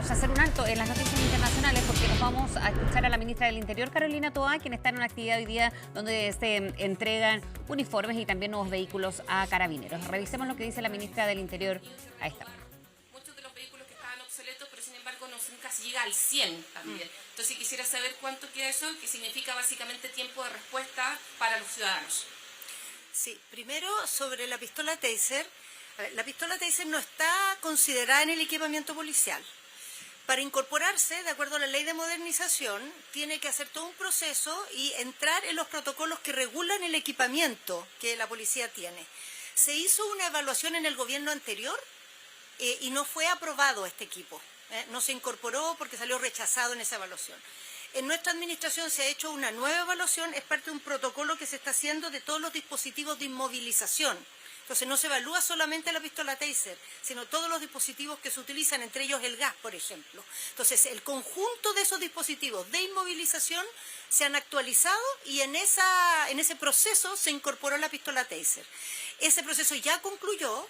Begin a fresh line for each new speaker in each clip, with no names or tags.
vamos a hacer un alto en las noticias internacionales porque nos vamos a escuchar a la ministra del Interior, Carolina Toá, quien está en una actividad hoy día donde se entregan uniformes y también nuevos vehículos a carabineros. Revisemos lo que dice la ministra del Interior a esta hora.
Muchos de los vehículos que estaban obsoletos, pero sin embargo nunca se llega al 100 también. Entonces quisiera saber cuánto queda eso, que significa básicamente tiempo de respuesta para los ciudadanos.
Sí, primero sobre la pistola Taser. La pistola Taser no está considerada en el equipamiento policial. Para incorporarse, de acuerdo a la ley de modernización, tiene que hacer todo un proceso y entrar en los protocolos que regulan el equipamiento que la policía tiene. Se hizo una evaluación en el gobierno anterior y no fue aprobado este equipo. No se incorporó porque salió rechazado en esa evaluación. En nuestra administración se ha hecho una nueva evaluación, es parte de un protocolo que se está haciendo de todos los dispositivos de inmovilización. Entonces no se evalúa solamente la pistola Taser, sino todos los dispositivos que se utilizan, entre ellos el gas, por ejemplo. Entonces el conjunto de esos dispositivos de inmovilización se han actualizado y en ese proceso se incorporó la pistola Taser. Ese proceso ya concluyó.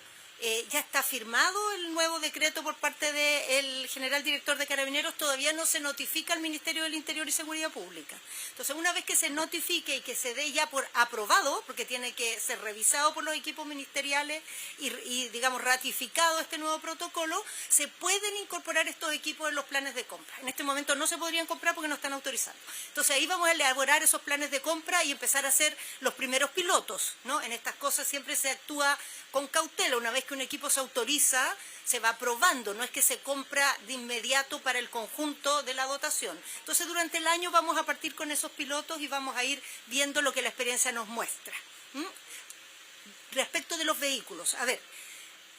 Ya está firmado el nuevo decreto por parte del general director de Carabineros, todavía no se notifica al Ministerio del Interior y Seguridad Pública. Entonces, una vez que se notifique y que se dé ya por aprobado, porque tiene que ser revisado por los equipos ministeriales y digamos, ratificado este nuevo protocolo, se pueden incorporar estos equipos en los planes de compra. En este momento no se podrían comprar porque no están autorizados. Entonces, ahí vamos a elaborar esos planes de compra y empezar a hacer los primeros pilotos, ¿no? En estas cosas siempre se actúa con cautela. Una vez que un equipo se autoriza, se va probando, no es que se compra de inmediato para el conjunto de la dotación. Entonces, durante el año vamos a partir con esos pilotos y vamos a ir viendo lo que la experiencia nos muestra. Respecto de los vehículos, a ver,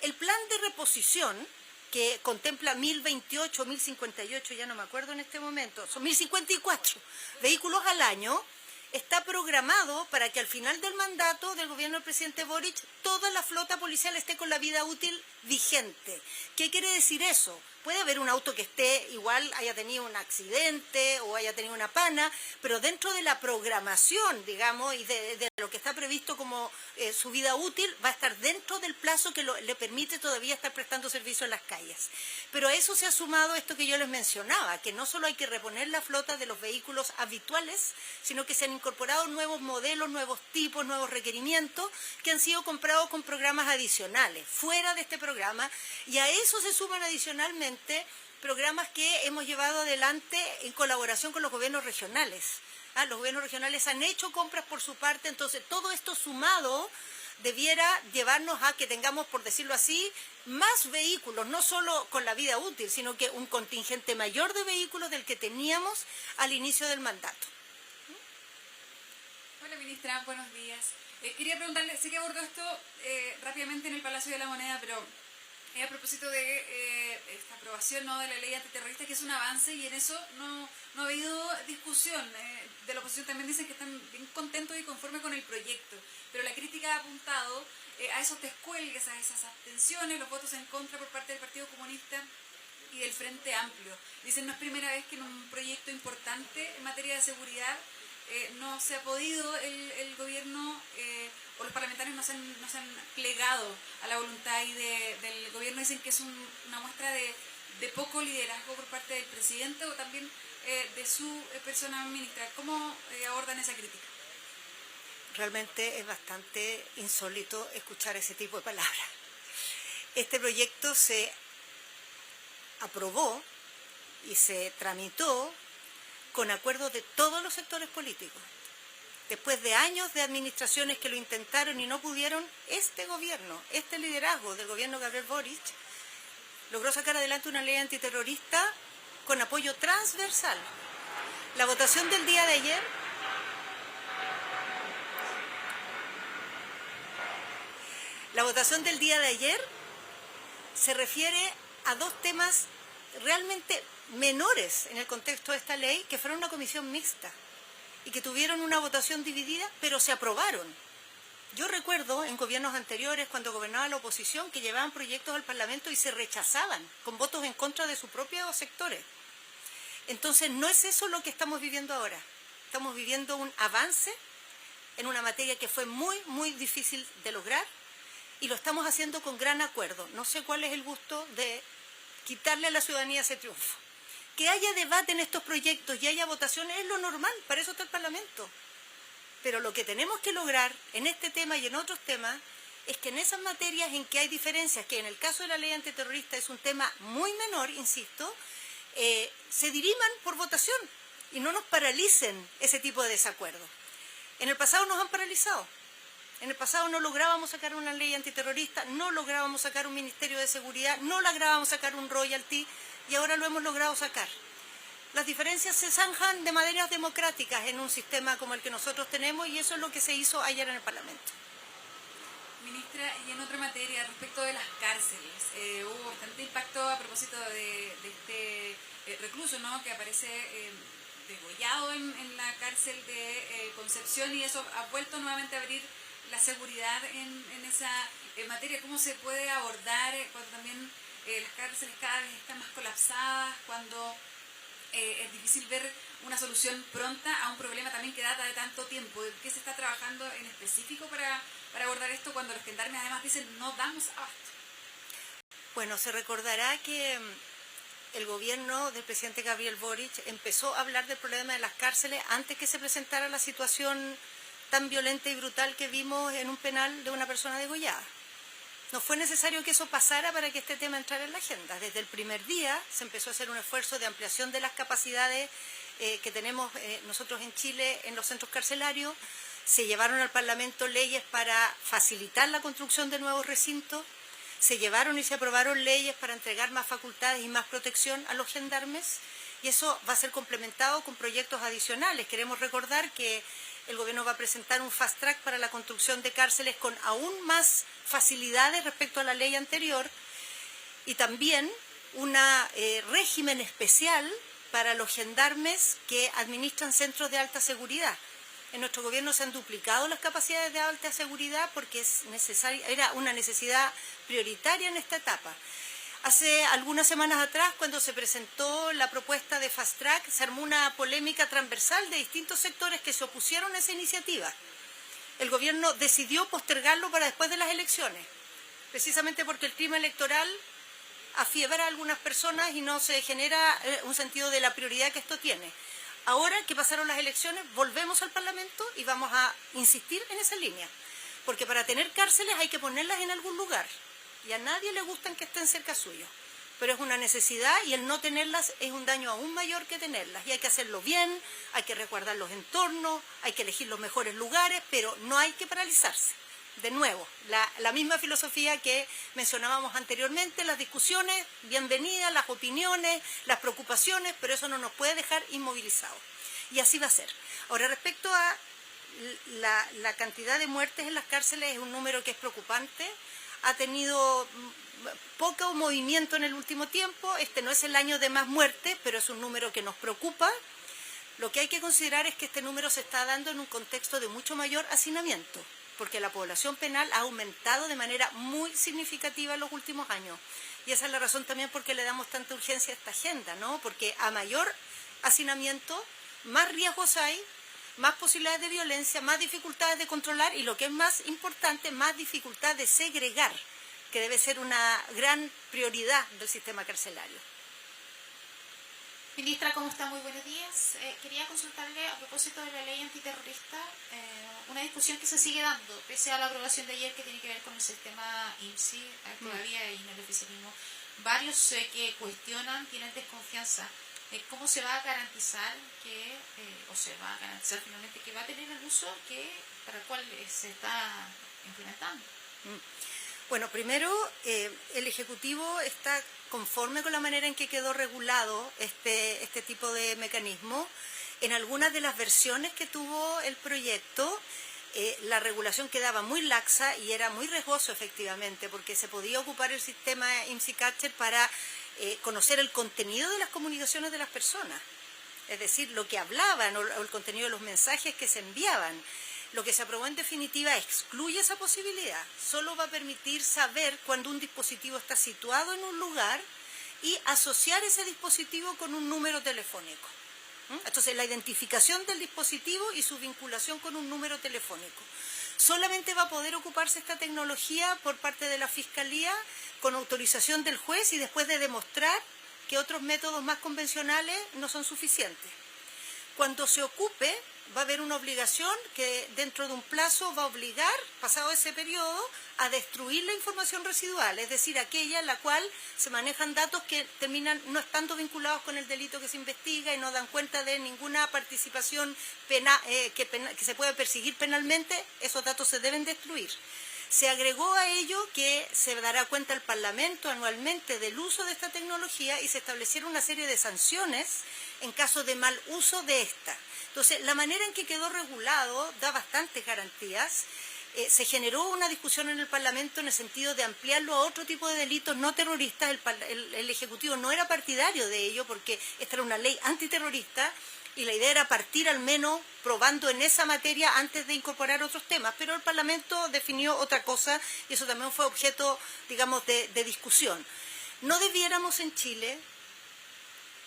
el plan de reposición que contempla 1028, 1058, ya no me acuerdo en este momento, son 1054 vehículos al año, está programado para que al final del mandato del gobierno del presidente Boric toda la flota policial esté con la vida útil vigente. ¿Qué quiere decir eso? Puede haber un auto que esté igual, haya tenido un accidente o haya tenido una pana, pero dentro de la programación, digamos, y de lo que está previsto como su vida útil, va a estar dentro del plazo que le permite todavía estar prestando servicio en las calles. Pero a eso se ha sumado esto que yo les mencionaba, que no solo hay que reponer la flota de los vehículos habituales, sino que se han incorporado nuevos modelos, nuevos tipos, nuevos requerimientos que han sido comprados con programas adicionales, fuera de este programa, y a eso se suman adicionalmente programas que hemos llevado adelante en colaboración con los gobiernos regionales. Los gobiernos regionales han hecho compras por su parte, entonces todo esto sumado debiera llevarnos a que tengamos, por decirlo así, más vehículos, no solo con la vida útil, sino que un contingente mayor de vehículos del que teníamos al inicio del mandato.
Hola, ministra, buenos días. Quería preguntarle, sé que abordó esto rápidamente en el Palacio de la Moneda, pero a propósito de esta aprobación, ¿no?, de la ley antiterrorista, que es un avance y en eso no ha habido discusión. De la oposición también dicen que están bien contentos y conformes con el proyecto, pero la crítica ha apuntado a esos descuelgues, a esas abstenciones, los votos en contra por parte del Partido Comunista y del Frente Amplio. Dicen, no es primera vez que en un proyecto importante en materia de seguridad no se ha podido el gobierno o los parlamentarios no se han plegado a la voluntad del gobierno. Dicen que es una muestra de poco liderazgo por parte del presidente o también de su persona ministra. ¿Cómo abordan esa crítica?
Realmente es bastante insólito escuchar ese tipo de palabras. Este proyecto se aprobó y se tramitó con acuerdo de todos los sectores políticos. Después de años de administraciones que lo intentaron y no pudieron, este gobierno, este liderazgo del gobierno Gabriel Boric, logró sacar adelante una ley antiterrorista con apoyo transversal. La votación del día de ayer, se refiere a dos temas realmente menores en el contexto de esta ley, que fueron una comisión mixta y que tuvieron una votación dividida, pero se aprobaron. Yo recuerdo en gobiernos anteriores, cuando gobernaba la oposición, que llevaban proyectos al Parlamento y se rechazaban con votos en contra de sus propios sectores. Entonces, no es eso lo que estamos viviendo ahora. Estamos viviendo un avance en una materia que fue muy, muy difícil de lograr y lo estamos haciendo con gran acuerdo. No sé cuál es el gusto de quitarle a la ciudadanía ese triunfo. Que haya debate en estos proyectos y haya votaciones es lo normal, para eso está el Parlamento. Pero lo que tenemos que lograr en este tema y en otros temas es que en esas materias en que hay diferencias, que en el caso de la ley antiterrorista es un tema muy menor, insisto, se diriman por votación y no nos paralicen ese tipo de desacuerdos. En el pasado nos han paralizado. En el pasado no lográbamos sacar una ley antiterrorista, no lográbamos sacar un Ministerio de Seguridad, no lográbamos sacar un royalty y ahora lo hemos logrado sacar. Las diferencias se zanjan de maneras democráticas en un sistema como el que nosotros tenemos y eso es lo que se hizo ayer en el Parlamento.
Ministra, y en otra materia, respecto de las cárceles, hubo bastante impacto a propósito de este recluso, ¿no?, que aparece degollado en la cárcel de Concepción, y eso ha vuelto nuevamente a abrir la seguridad en esa materia. ¿Cómo se puede abordar cuando también las cárceles cada vez están más colapsadas, cuando es difícil ver una solución pronta a un problema también que data de tanto tiempo? ¿Qué se está trabajando en específico para abordar esto cuando los gendarmes además dicen no damos abasto?
Bueno, se recordará que el gobierno del presidente Gabriel Boric empezó a hablar del problema de las cárceles antes que se presentara la situación tan violenta y brutal que vimos en un penal de una persona degollada. No fue necesario que eso pasara para que este tema entrara en la agenda. Desde el primer día se empezó a hacer un esfuerzo de ampliación de las capacidades que tenemos nosotros en Chile en los centros carcelarios. Se llevaron al Parlamento leyes para facilitar la construcción de nuevos recintos. Se llevaron y se aprobaron leyes para entregar más facultades y más protección a los gendarmes. Y eso va a ser complementado con proyectos adicionales. Queremos recordar que el gobierno va a presentar un fast track para la construcción de cárceles con aún más facilidades respecto a la ley anterior y también un régimen especial para los gendarmes que administran centros de alta seguridad. En nuestro gobierno se han duplicado las capacidades de alta seguridad porque era una necesidad prioritaria en esta etapa. Hace algunas semanas atrás, cuando se presentó la propuesta de Fast Track, se armó una polémica transversal de distintos sectores que se opusieron a esa iniciativa. El gobierno decidió postergarlo para después de las elecciones, precisamente porque el clima electoral afiebra a algunas personas y no se genera un sentido de la prioridad que esto tiene. Ahora que pasaron las elecciones, volvemos al Parlamento y vamos a insistir en esa línea, porque para tener cárceles hay que ponerlas en algún lugar. Y a nadie le gustan que estén cerca suyo, pero es una necesidad y el no tenerlas es un daño aún mayor que tenerlas. Y hay que hacerlo bien, hay que resguardar los entornos, hay que elegir los mejores lugares, pero no hay que paralizarse. De nuevo, la misma filosofía que mencionábamos anteriormente, las discusiones, bienvenidas, las opiniones, las preocupaciones, pero eso no nos puede dejar inmovilizados. Y así va a ser. Ahora, respecto a la cantidad de muertes en las cárceles, es un número que es preocupante. Ha tenido poco movimiento en el último tiempo. Este no es el año de más muertes, pero es un número que nos preocupa. Lo que hay que considerar es que este número se está dando en un contexto de mucho mayor hacinamiento, porque la población penal ha aumentado de manera muy significativa en los últimos años. Y esa es la razón también por qué le damos tanta urgencia a esta agenda, ¿no? Porque a mayor hacinamiento, más riesgos hay, más posibilidades de violencia, más dificultades de controlar y, lo que es más importante, más dificultad de segregar, que debe ser una gran prioridad del sistema carcelario.
Ministra, ¿cómo está? Muy buenos días. Quería consultarle a propósito de la ley antiterrorista, una discusión que se sigue dando, pese a la aprobación de ayer, que tiene que ver con el sistema IMSI, todavía y en el oficialismo. Varios que cuestionan, tienen desconfianza. ¿Cómo se va a garantizar que, o se va a garantizar finalmente que va a tener el uso para el cual se está implementando?
Bueno, primero, el Ejecutivo está conforme con la manera en que quedó regulado este tipo de mecanismo. En algunas de las versiones que tuvo el proyecto, la regulación quedaba muy laxa y era muy riesgoso, efectivamente, porque se podía ocupar el sistema IMSI-Catcher para conocer el contenido de las comunicaciones de las personas, es decir, lo que hablaban o el contenido de los mensajes que se enviaban. Lo que se aprobó en definitiva excluye esa posibilidad, solo va a permitir saber cuando un dispositivo está situado en un lugar y asociar ese dispositivo con un número telefónico. Entonces, la identificación del dispositivo y su vinculación con un número telefónico. Solamente va a poder ocuparse esta tecnología por parte de la Fiscalía con autorización del juez y después de demostrar que otros métodos más convencionales no son suficientes. Cuando se ocupe, va a haber una obligación que dentro de un plazo va a obligar, pasado ese periodo, a destruir la información residual, es decir, aquella en la cual se manejan datos que terminan no estando vinculados con el delito que se investiga y no dan cuenta de ninguna participación que se puede perseguir penalmente. Esos datos se deben destruir. Se agregó a ello que se dará cuenta el Parlamento anualmente del uso de esta tecnología y se establecieron una serie de sanciones en caso de mal uso de esta. Entonces, la manera en que quedó regulado da bastantes garantías. Se generó una discusión en el Parlamento en el sentido de ampliarlo a otro tipo de delitos no terroristas. El Ejecutivo no era partidario de ello porque esta era una ley antiterrorista y la idea era partir al menos probando en esa materia antes de incorporar otros temas, pero el Parlamento definió otra cosa y eso también fue objeto, digamos, de discusión. No debiéramos en Chile,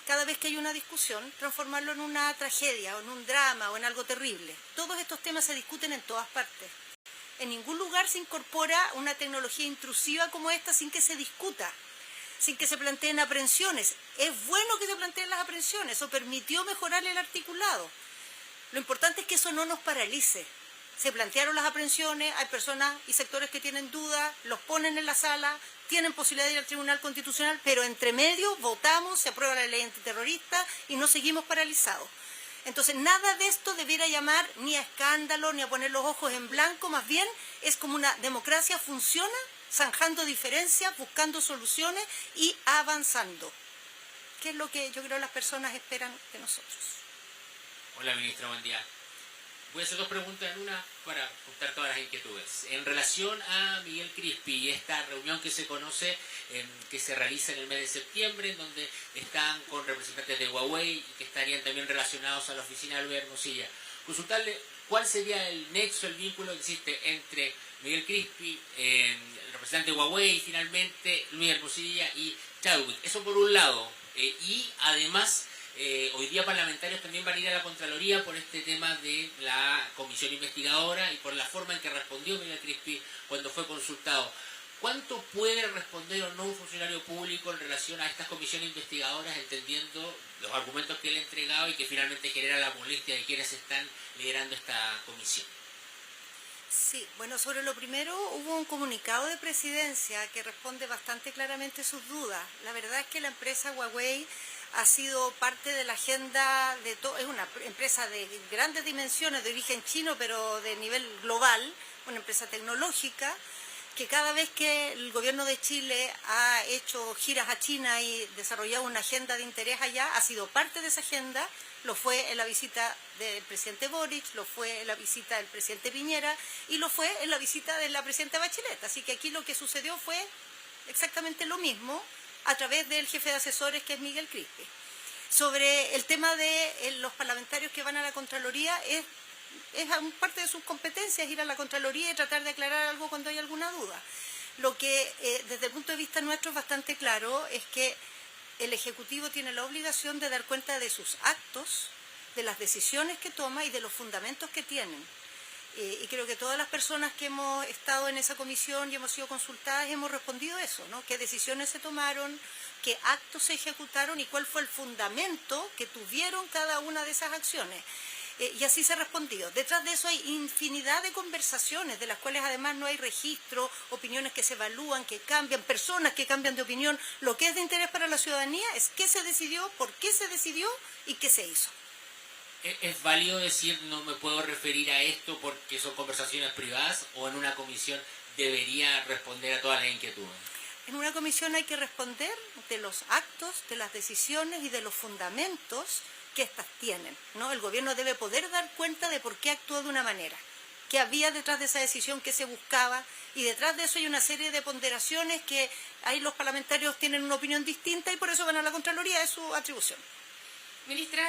cada vez que hay una discusión, transformarlo en una tragedia o en un drama o en algo terrible. Todos estos temas se discuten en todas partes. En ningún lugar se incorpora una tecnología intrusiva como esta sin que se discuta, sin que se planteen aprehensiones. Es bueno que se planteen las aprehensiones, eso permitió mejorar el articulado. Lo importante es que eso no nos paralice. Se plantearon las aprehensiones, hay personas y sectores que tienen dudas, los ponen en la sala, tienen posibilidad de ir al Tribunal Constitucional, pero entre medio votamos, se aprueba la ley antiterrorista y no seguimos paralizados. Entonces, nada de esto debiera llamar ni a escándalo, ni a poner los ojos en blanco, más bien es como una democracia funciona, zanjando diferencias, buscando soluciones y avanzando. ¿Qué es lo que yo creo las personas esperan de nosotros?
Hola, ministra, buen día. Voy a hacer dos preguntas en una para juntar todas las inquietudes. En relación a Miguel Crispi y esta reunión que se conoce, que se realiza en el mes de septiembre, en donde están con representantes de Huawei y que estarían también relacionados a la oficina de Luis Hermosilla. Consultarle cuál sería el nexo, el vínculo que existe entre Miguel Crispi, el representante de Huawei, finalmente Luis Hermosilla y Chadwick. Eso por un lado. Y además, hoy día parlamentarios también van a ir a la Contraloría por este tema de la comisión investigadora y por la forma en que respondió Miguel Crispi cuando fue consultado. ¿Cuánto puede responder o no un funcionario público en relación a estas comisiones investigadoras, entendiendo los argumentos que él ha entregado y que finalmente genera la molestia de quienes están liderando esta comisión?
Sí, bueno, sobre lo primero hubo un comunicado de presidencia que responde bastante claramente sus dudas. La verdad es que la empresa Huawei ha sido parte de la agenda de todo, es una empresa de grandes dimensiones, de origen chino, pero de nivel global, una empresa tecnológica, que cada vez que el gobierno de Chile ha hecho giras a China y desarrollado una agenda de interés allá, ha sido parte de esa agenda. Lo fue en la visita del presidente Boric, lo fue en la visita del presidente Piñera y lo fue en la visita de la presidenta Bachelet. Así que aquí lo que sucedió fue exactamente lo mismo a través del jefe de asesores, que es Miguel Crispi. Sobre el tema de los parlamentarios que van a la Contraloría, es parte de sus competencias ir a la Contraloría y tratar de aclarar algo cuando hay alguna duda. Lo que desde el punto de vista nuestro es bastante claro es que el Ejecutivo tiene la obligación de dar cuenta de sus actos, de las decisiones que toma y de los fundamentos que tienen. Y creo que todas las personas que hemos estado en esa comisión y hemos sido consultadas hemos respondido eso, ¿no? ¿Qué decisiones se tomaron? ¿Qué actos se ejecutaron? ¿Y cuál fue el fundamento que tuvieron cada una de esas acciones? Y así se ha respondido. Detrás de eso hay infinidad de conversaciones, de las cuales además no hay registro, opiniones que se evalúan, que cambian, personas que cambian de opinión. Lo que es de interés para la ciudadanía es qué se decidió, por qué se decidió y qué se hizo.
¿Es válido decir no me puedo referir a esto porque son conversaciones privadas, o en una comisión debería responder a todas las inquietudes?
En una comisión hay que responder de los actos, de las decisiones y de los fundamentos que éstas tienen, ¿no? El gobierno debe poder dar cuenta de por qué actuó de una manera, qué había detrás de esa decisión, qué se buscaba, y detrás de eso hay una serie de ponderaciones que ahí los parlamentarios tienen una opinión distinta y por eso van a la Contraloría, es su atribución.
Ministra,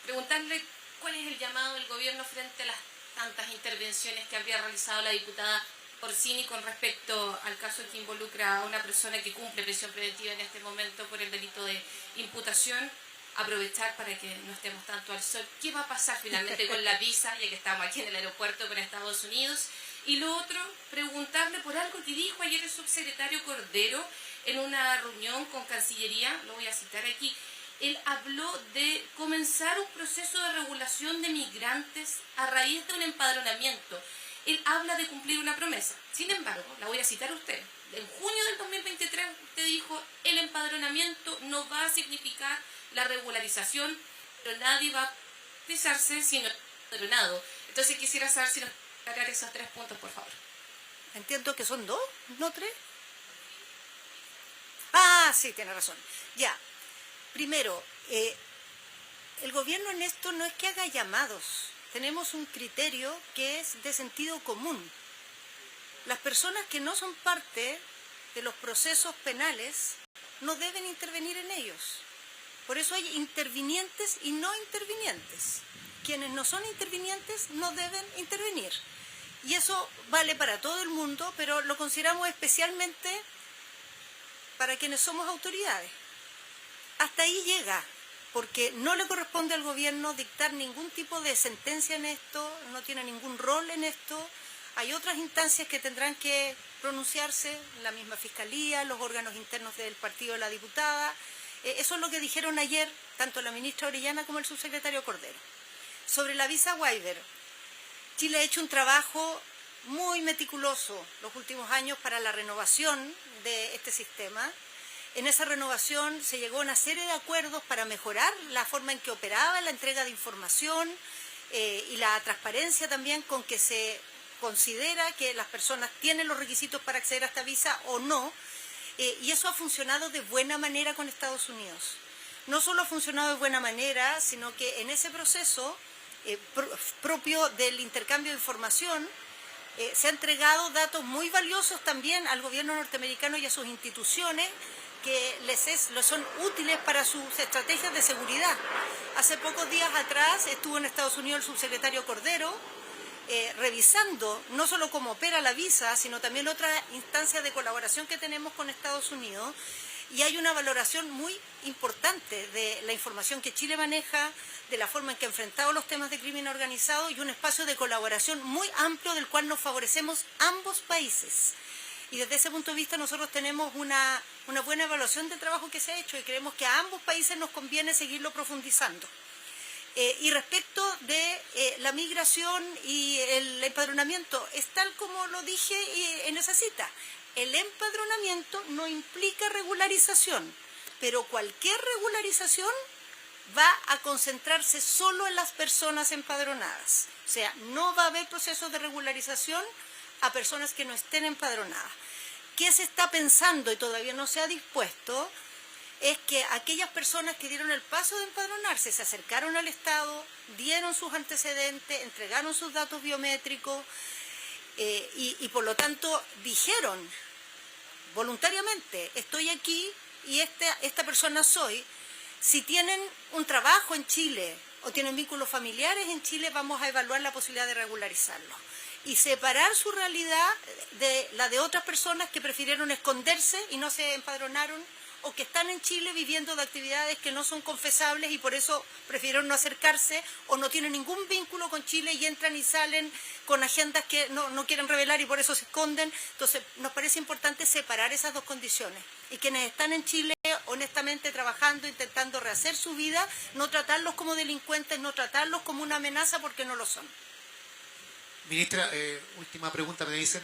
preguntarle cuál es el llamado del gobierno frente a las tantas intervenciones que habría realizado la diputada Orsini con respecto al caso que involucra a una persona que cumple prisión preventiva en este momento por el delito de imputación. Aprovechar para que no estemos tanto al sol. ¿Qué va a pasar finalmente con la visa, ya que estamos aquí en el aeropuerto con Estados Unidos? Y lo otro, preguntarle por algo que dijo ayer el subsecretario Cordero en una reunión con Cancillería, lo voy a citar aquí. Él habló de comenzar un proceso de regulación de migrantes a raíz de un empadronamiento. Él habla de cumplir una promesa. Sin embargo, la voy a citar a usted. En junio del 2023 usted dijo, el empadronamiento no va a significar la regularización, pero nadie va a pisarse si no es empadronado. Entonces quisiera saber si nos puede aclarar esos 3 puntos, por favor.
Entiendo que son 2, no 3. Ah, sí, tiene razón. Ya, primero, el gobierno en esto no es que haga llamados. Tenemos un criterio que es de sentido común. Las personas que no son parte de los procesos penales no deben intervenir en ellos. Por eso hay intervinientes y no intervinientes. Quienes no son intervinientes no deben intervenir. Y eso vale para todo el mundo, pero lo consideramos especialmente para quienes somos autoridades. Hasta ahí llega, porque no le corresponde al gobierno dictar ningún tipo de sentencia en esto, no tiene ningún rol en esto. Hay otras instancias que tendrán que pronunciarse, la misma Fiscalía, los órganos internos del partido de la diputada. Eso es lo que dijeron ayer tanto la ministra Orellana como el subsecretario Cordero. Sobre la visa waiver, Chile ha hecho un trabajo muy meticuloso los últimos años para la renovación de este sistema. En esa renovación se llegó a una serie de acuerdos para mejorar la forma en que operaba la entrega de información y la transparencia también con que se considera que las personas tienen los requisitos para acceder a esta visa o no, y eso ha funcionado de buena manera con Estados Unidos. No solo ha funcionado de buena manera, sino que en ese proceso propio del intercambio de información se han entregado datos muy valiosos también al gobierno norteamericano y a sus instituciones que les son útiles para sus estrategias de seguridad. Hace pocos días atrás estuvo en Estados Unidos el subsecretario Cordero revisando no solo cómo opera la visa, sino también otras instancias de colaboración que tenemos con Estados Unidos, y hay una valoración muy importante de la información que Chile maneja, de la forma en que ha enfrentado los temas de crimen organizado y un espacio de colaboración muy amplio del cual nos favorecemos ambos países. Y desde ese punto de vista nosotros tenemos una buena evaluación del trabajo que se ha hecho y creemos que a ambos países nos conviene seguirlo profundizando. Y respecto de la migración y el empadronamiento, es tal como lo dije en esa cita. El empadronamiento no implica regularización, pero cualquier regularización va a concentrarse solo en las personas empadronadas. O sea, no va a haber procesos de regularización a personas que no estén empadronadas. ¿Qué se está pensando y todavía no se ha dispuesto? Es que aquellas personas que dieron el paso de empadronarse, se acercaron al Estado, dieron sus antecedentes, entregaron sus datos biométricos y por lo tanto dijeron voluntariamente, estoy aquí y esta persona soy. Si tienen un trabajo en Chile o tienen vínculos familiares en Chile, vamos a evaluar la posibilidad de regularizarlo y separar su realidad de la de otras personas que prefirieron esconderse y no se empadronaron, o que están en Chile viviendo de actividades que no son confesables y por eso prefirieron no acercarse o no tienen ningún vínculo con Chile y entran y salen con agendas que no quieren revelar y por eso se esconden. Entonces nos parece importante separar esas dos condiciones y quienes están en Chile honestamente trabajando, intentando rehacer su vida, no tratarlos como delincuentes, no tratarlos como una amenaza porque no lo son.
Ministra, última pregunta, me dicen,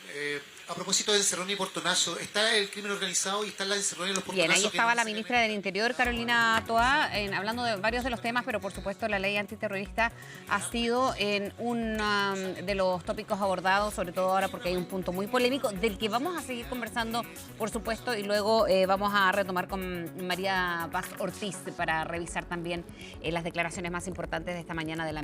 a propósito de encerrón y portonazo, ¿está el crimen organizado y están las encerronas y los portonazos?
Bien, ahí estaba la ministra del Interior, Carolina Toá, hablando de varios de los temas, pero por supuesto la ley antiterrorista ha sido en uno de los tópicos abordados, sobre todo ahora porque hay un punto muy polémico, del que vamos a seguir conversando, por supuesto, y luego vamos a retomar con María Paz Ortiz para revisar también las declaraciones más importantes de esta mañana de la ministra.